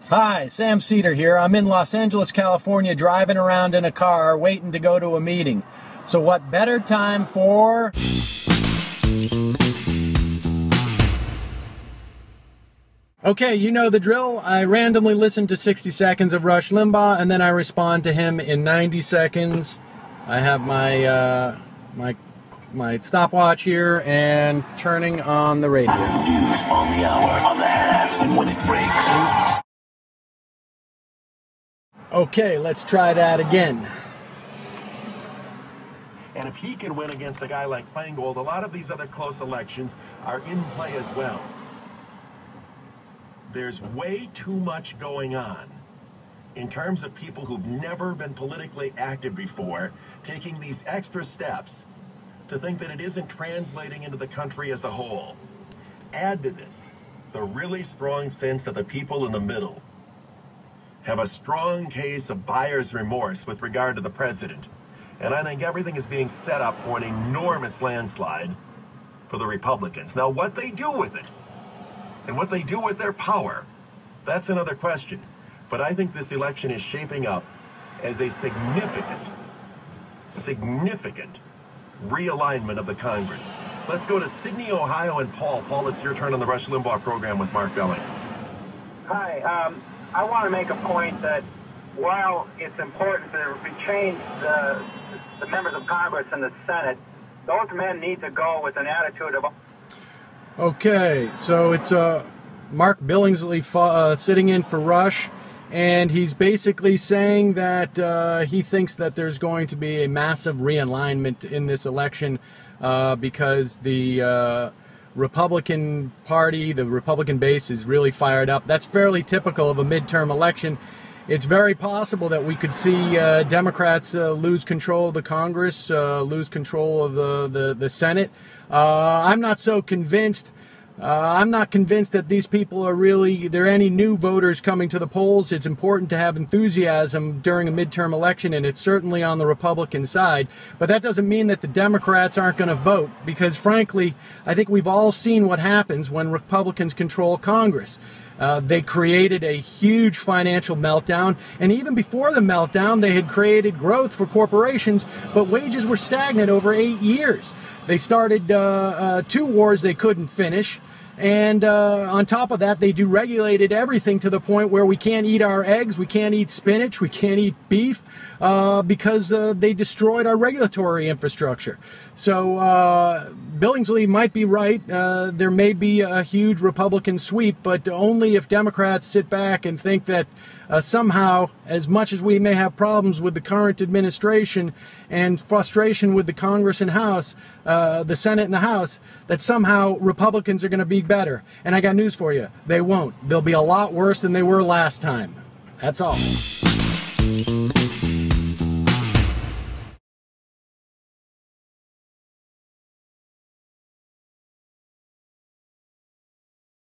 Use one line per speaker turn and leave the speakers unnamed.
Hi, Sam Seder here. I'm in Los Angeles, California, driving around in a car, waiting to go to a meeting. So what better time for... Okay, you know the drill. I randomly listen to 60 seconds of Rush Limbaugh, and then I respond to him in 90 seconds. I have my my stopwatch here and turning on the radio.
News on the hour, on the half, and when it breaks.
Oops. Okay, let's try that again.
And if he can win against a guy like Feingold, a lot of these other close elections are in play as well. There's way too much going on in terms of people who've never been politically active before, taking these extra steps to think that it isn't translating into the country as a whole. Add to this the really strong sense that the people in the middle have a strong case of buyer's remorse with regard to the president. And I think everything is being set up for an enormous landslide for the Republicans. Now, what they do with it, and what they do with their power, that's another question. But I think this election is shaping up as a significant realignment of the Congress. Let's go to Sydney, Ohio, and Paul. Paul, it's your turn on the Rush Limbaugh program with Mark Belling.
Hi, I want to make a point that while it's important to change the members of Congress and the Senate, those men need to go with an attitude of...
Okay, so it's Mark Billingsley sitting in for Rush, and he's basically saying that he thinks that there's going to be a massive realignment in this election because the Republican Party, the Republican base is really fired up. That's fairly typical of a midterm election. It's very possible that we could see Democrats lose control of the Congress, lose control of the Senate. I'm not so convinced. I'm not convinced that these people are there are any new voters coming to the polls. It's important to have enthusiasm during a midterm election, and it's certainly on the Republican side. But that doesn't mean that the Democrats aren't going to vote, because frankly, I think we've all seen what happens when Republicans control Congress. They created a huge financial meltdown, and even before the meltdown, they had created growth for corporations, but wages were stagnant over 8 years. They started 2 wars they couldn't finish, and on top of that, they deregulated everything to the point where we can't eat our eggs, we can't eat spinach, we can't eat beef, because they destroyed our regulatory infrastructure. So Billingsley might be right. There may be a huge Republican sweep, but only if Democrats sit back and think that somehow, as much as we may have problems with the current administration and frustration with the Congress and House, the Senate and the House, that somehow Republicans are going to be better. And I got news for you. They won't. They'll be a lot worse than they were last time. That's all.